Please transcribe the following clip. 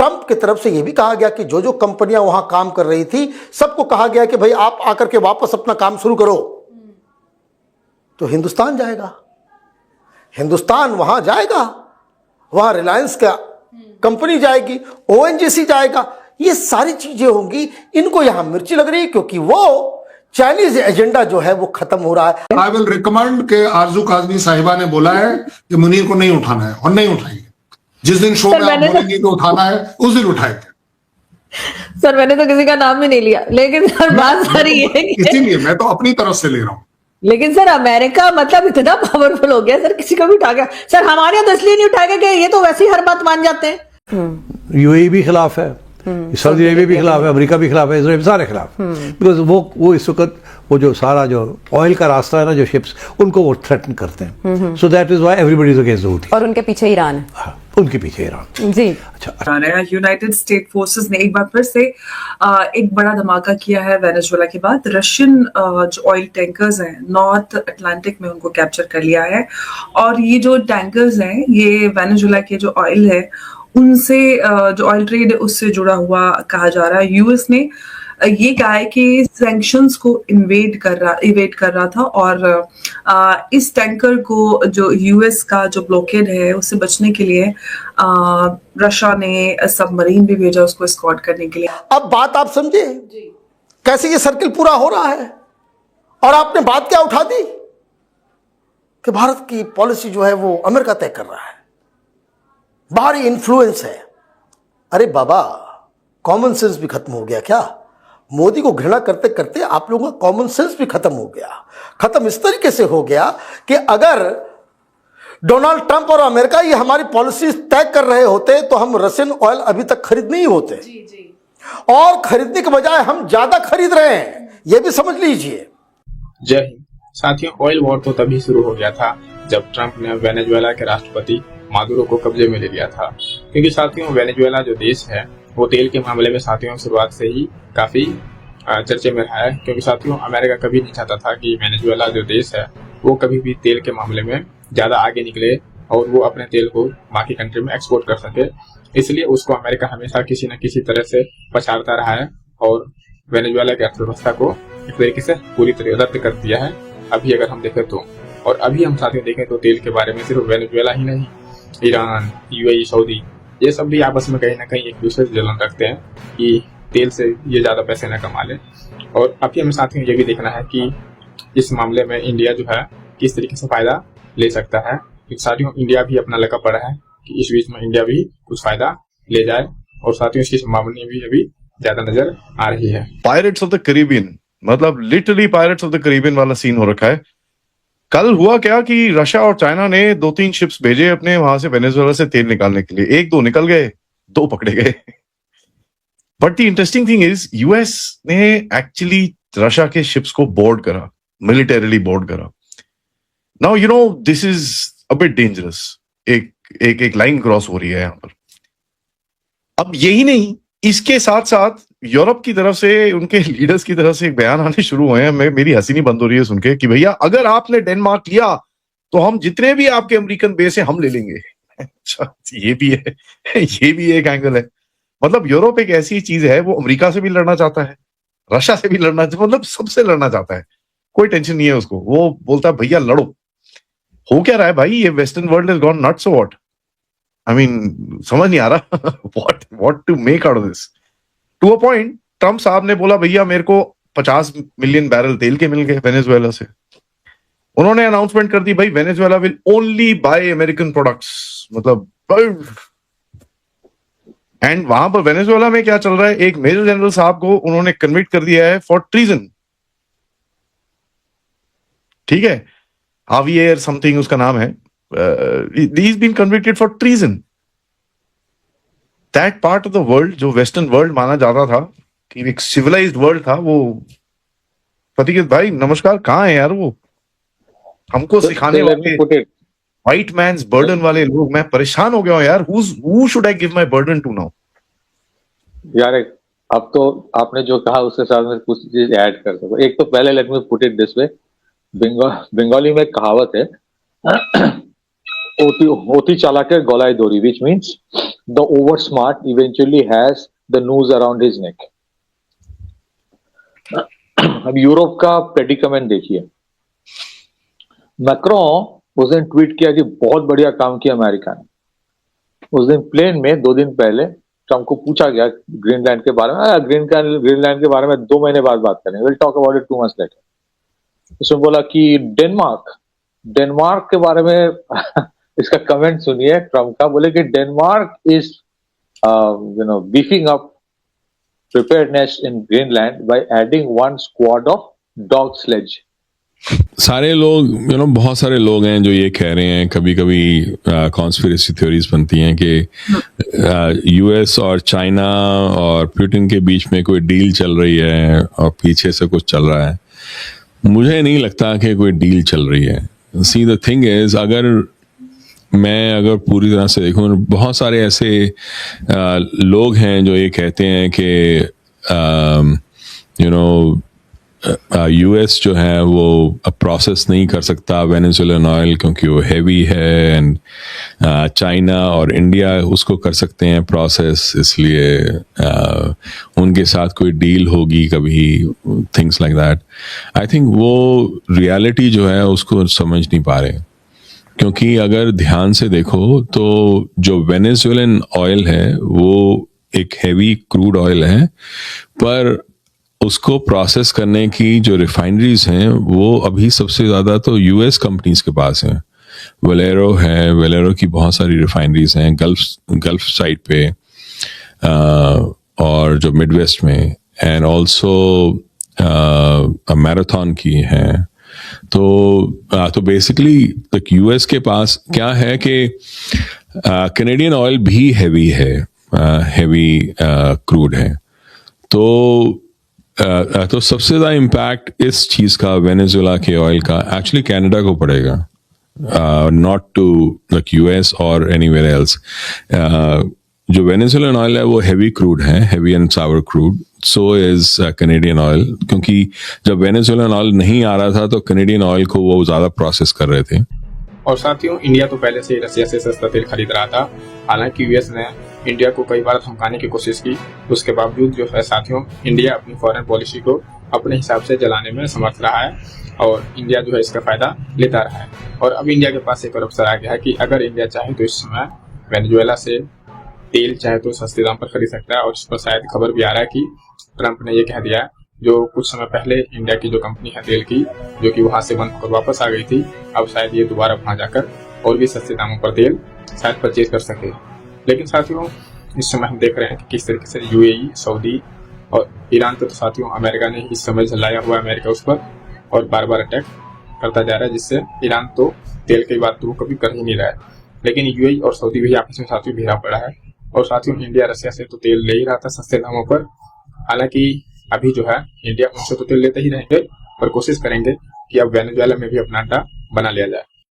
Trump की तरफ से यह भी कहा गया कि जो जो कंपनियां वहां काम कर रही थी सबको कहा गया कि भाई आप आकर के वापस अपना काम शुरू करो। तो हिंदुस्तान जाएगा, हिंदुस्तान वहां जाएगा, वहां रिलायंस का कंपनी जाएगी, ओएनजीसी जाएगा, ये सारी चीजें होंगी। इनको यहां मिर्ची लग रही है क्योंकि वो चाइनीज एजेंडा जो है वो खत्म हो रहा है। आई विल रिकमेंड के आरजू काजमी साहिबा ने बोला है कि मुनीर को नहीं उठाना है और नहीं उठाएंगे। जिस दिन शो में आप बोलेंगे तो उठाना है उस दिन उठाएंगे। सर मैंने तो किसी का नाम भी नहीं लिया, लेकिन सर बात सारी है इसीलिए मैं तो अपनी तरफ से ले रहा हूँ। लेकिन सर अमेरिका मतलब इतना पावरफुल हो गया सर, किसी को भी उठा गया। सर हमारे यहाँ तो इसलिए नहीं उठाएगा कि ये तो वैसे ही हर बात मान जाते हैं। यूएई भी खिलाफ है, सऊदी अरेबिया भी खिलाफ है, अमेरिका भी खिलाफ है, इसराइल सारे खिलाफ। बिकॉज वो इस वक्त वो जो सारा जो ऑयल का रास्ता है ना, जो शिप्स, उनको वो थ्रेटन करते हैं। So that is why everybody is against the Houthi. और उनके पीछे ईरान है। हाँ, उनके पीछे ईरान। जी अच्छा, यूनाइटेड स्टेट फोर्सेस ने एक बार फिर से एक बड़ा धमाका किया है वेनेजुएला के बाद। रशियन जो ऑयल टैंकर्स हैं नॉर्थ अटलांटिक में उनको कैप्चर कर लिया है। और ये जो टैंकर्स हैं ये वेनेजुएला के जो ऑयल है उनसे जो ऑयल ट्रेड है उससे जुड़ा हुआ कहा जा रहा है। यूएस ने ये कहा है कि सैंक्शंस को इवेट कर रहा था और इस टैंकर को जो यूएस का जो ब्लॉकेड है उससे बचने के लिए रशिया ने सबमरीन भी भेजा उसको एस्कॉर्ट करने के लिए। अब बात आप समझे कैसे ये सर्किल पूरा हो रहा है। और आपने बात क्या उठा दी कि भारत की पॉलिसी जो है वो अमेरिका तय कर रहा है, बाहरी इन्फ्लुएंस है। अरे बाबा, कॉमन सेंस भी खत्म हो गया क्या? मोदी को घृणा करते करते आप लोगों का कॉमन सेंस भी खत्म हो गया। खत्म इस तरीके से हो गया कि अगर डोनाल्ड ट्रंप और अमेरिका ये हमारी पॉलिसी तय कर रहे होते तो हम रशियन ऑयल अभी तक खरीद नहीं होते। और खरीदने के बजाय हम ज्यादा खरीद रहे हैं, ये भी समझ लीजिए। जय हिंद साथियों। ऑयल वॉर तो तभी शुरू हो गया था जब ट्रंप ने वेनेजुएला के राष्ट्रपति मादुरो को कब्जे में ले लिया था। क्योंकि साथियों वेनेजुएला जो देश है वो तेल के मामले में साथियों शुरुआत से ही काफी चर्चे में रहा है। क्योंकि साथियों अमेरिका कभी नहीं चाहता था कि वेनेजुएला जो देश है वो कभी भी तेल के मामले में ज्यादा आगे निकले और वो अपने तेल को बाकी कंट्री में एक्सपोर्ट कर सके। इसलिए उसको अमेरिका हमेशा किसी न किसी तरह से पछाड़ता रहा है और वेनेजुएला की अर्थव्यवस्था को एक तरीके से पूरी तरह रद्द कर दिया है अभी अगर हम देखें तो। और अभी हम साथियों देखें तो तेल के बारे में सिर्फ वेनेजुएला ही नहीं, ईरान, यूएई, सऊदी, ये सब भी आपस में कहीं ना कहीं एक दूसरे से जलन रखते हैं कि तेल से ये ज्यादा पैसे न कमा लें। और अभी हमें साथियों ये भी देखना है कि इस मामले में इंडिया जो है किस तरीके से फायदा ले सकता है। क्योंकि साथियों इंडिया भी अपना लगा पड़ा है कि इस बीच में इंडिया भी कुछ फायदा ले जाए और साथियों इसकी संभावना भी अभी ज्यादा नजर आ रही है। पायरेट्स ऑफ द कैरिबियन, मतलब literally pirates of the Caribbean वाला सीन हो रखा है। कल हुआ क्या कि रशिया और चाइना ने 2-3 शिप्स भेजे अपने वहां से वेनेजुएला से तेल निकालने के लिए। 1-2 निकल गए, 2 पकड़े गए। But the interesting thing is US ने एक्चुअली रशिया के शिप्स को बोर्ड करा, मिलिटरीली बोर्ड करा। Now you know this is a bit dangerous. एक लाइन क्रॉस हो रही है यहां पर। अब यही नहीं, इसके साथ साथ यूरोप की तरफ से, उनके लीडर्स की तरफ से एक बयान आने शुरू हुए हैं। मेरी हंसी नहीं बंद हो रही है सुन के कि भैया अगर आपने डेनमार्क लिया तो हम जितने भी आपके अमेरिकन बेस है हम ले लेंगे। अच्छा, ये भी है, ये भी एक एंगल है। मतलब यूरोप एक ऐसी चीज है, वो अमेरिका से भी लड़ना चाहता है, रशिया से भी लड़ना, मतलब सबसे लड़ना चाहता है। कोई टेंशन नहीं है उसको, वो बोलता है भैया लड़ो। हो क्या रहा है भाई, ये western world is gone nuts. What I mean, समझ नहीं आ रहा what to make out of this. To a point Trump साहब ने बोला भैया मेरे को 50 मिलियन बैरल तेल के मिल गए वेनेजुएला से। उन्होंने अनाउंसमेंट कर दी भाई Venezuela will only by American products, मतलब। एंड वहां पर वेनेजुएला में क्या चल रहा है, एक मेजर जनरल साहब को उन्होंने कन्विक्ट कर दिया है फॉर ट्रीजन। ठीक है, हावियर समथिंग उसका नाम है। he's been convicted for treason. That part of the world जो वेस्टर्न वर्ल्ड माना जाता था कि एक सिविलाइज्ड वर्ल्ड था, वो फतीह भाई नमस्कार, कहाँ है यार वो हमको सिखाने वाले व्हाइट मैन्स बर्डन वाले लोग। मैं परेशान हो गया हूँ यार। who should I give my burden to now? यार अब तो आपने जो कहा उसके साथ में कुछ चीज ऐड कर सकता। एक तो पहले let me put it this way, Bengali में एक कहावत है ओती चालाकेर गलाय दौरी, which means the over smart eventually has the noose around his neck. अब यूरोप का प्रेडिकमेंट देखिए, मैक्रोन उस दिन ट्वीट किया कि बहुत बढ़िया काम किया अमेरिका ने। उस दिन प्लेन में 2 दिन पहले ट्रम्प को पूछा गया ग्रीनलैंड के बारे में, ग्रीनलैंड के बारे में 2 महीने बाद बात करेंगे, will talk about it 2 months later. उसने बोला कि डेनमार्क के बारे में इसका कमेंट सुनिए ट्रम्प का, बोले कि Denmark is beefing up preparedness in Greenland by adding 1 squad of dog sledge. सारे लोग बहुत सारे लोग हैं जो ये कह रहे हैं, कभी कभी कॉन्स्पिरेसी थ्योरीज बनती हैं कि यूएस और चाइना और पुतिन के बीच में कोई डील चल रही है और पीछे से कुछ चल रहा है। मुझे नहीं लगता कि कोई डील चल रही है। सी द थिंग इज, अगर पूरी तरह से देखूं, बहुत सारे ऐसे लोग हैं जो ये कहते हैं कि यूएस जो है वो अब प्रोसेस नहीं कर सकता वेनेजुएलन ऑयल क्योंकि वो हैवी है, एंड चाइना और इंडिया उसको कर सकते हैं प्रोसेस, इसलिए उनके साथ कोई डील होगी कभी, things like that. I think वो रियलिटी जो है उसको समझ नहीं पा रहे, क्योंकि अगर ध्यान से देखो तो जो वेनेजुएलन ऑयल है वो एक हैवी क्रूड ऑयल है, पर उसको प्रोसेस करने की जो रिफाइनरीज हैं वो अभी सबसे ज़्यादा तो यूएस कंपनीज के पास हैं। वेलेरो है, वेलेरो की बहुत सारी रिफाइनरीज हैं गल्फ साइड पे और जो मिडवेस्ट में, एंड ऑल्सो मैराथन की हैं। तो बेसिकली यूएस के पास क्या है कि कैनेडियन ऑयल भी हैवी है, हैवी क्रूड है। तो सबसे ज़्यादा इम्पैक्ट इस चीज़ का, वेनेजुएला के ऑयल का, एक्चुअली कनाडा को पड़ेगा, नॉट टू लाइक यूएस और एनीवेयर एल्स। जो वेनेजुएलन ऑयल है वो हैवी क्रूड है, heavy and Sawar crude, so is Canadian oil, क्योंकि जब वेनेजुएलन ऑयल नहीं आ रहा था तो कैनेडियन ऑयल को वो ज़्यादा प्रोसेस कर रहे थे। और साथियों, इंडिया तो पहले से ही रसिया से सस्ता तेल खरीद रहा था। हालांकि यूएस ने इंडिया को कई बार धमकाने की कोशिश की, उसके बावजूद जो है साथियों, इंडिया अपनी फॉरेन पॉलिसी को अपने हिसाब से चलाने में समर्थ रहा है और इंडिया जो है इसका फायदा लेता रहा है। और अब इंडिया के पास एक और अवसर आ गया है कि अगर इंडिया चाहे तो इस समय वेनेजुएला से तेल चाहे तो सस्ते दाम पर खरीद सकता है। और इस पर शायद खबर भी आ रहा है कि ट्रंप ने ये कह दिया है, जो कुछ समय पहले इंडिया की जो कंपनी है तेल की, जो कि वहां से बंद होकर वापस आ गई थी, अब शायद ये दोबारा वहां जाकर और भी सस्ते दामों पर तेल शायद परचेज कर सके। लेकिन साथियों, इस समय हम देख रहे हैं कि किस तरीके से यूएई, सऊदी और ईरान पर तो साथियों अमेरिका ने इस समय झल्लाया हुआ है, अमेरिका उस पर और बार बार अटैक करता जा रहा है, जिससे ईरान तो तेल की बात तो कभी कर ही नहीं रहा है। लेकिन यूएई और सऊदी भी आपस में साथियों भिड़ा पड़ा है। और साथियों, इंडिया रसिया से तो तेल ले ही रहा था सस्ते दामों पर। हालांकि अभी जो है इंडिया उनसे तो तेल लेते ही रहेंगे, पर कोशिश करेंगे कि अब वेनेजुएला में भी अपना अड्डा बना लिया जाए।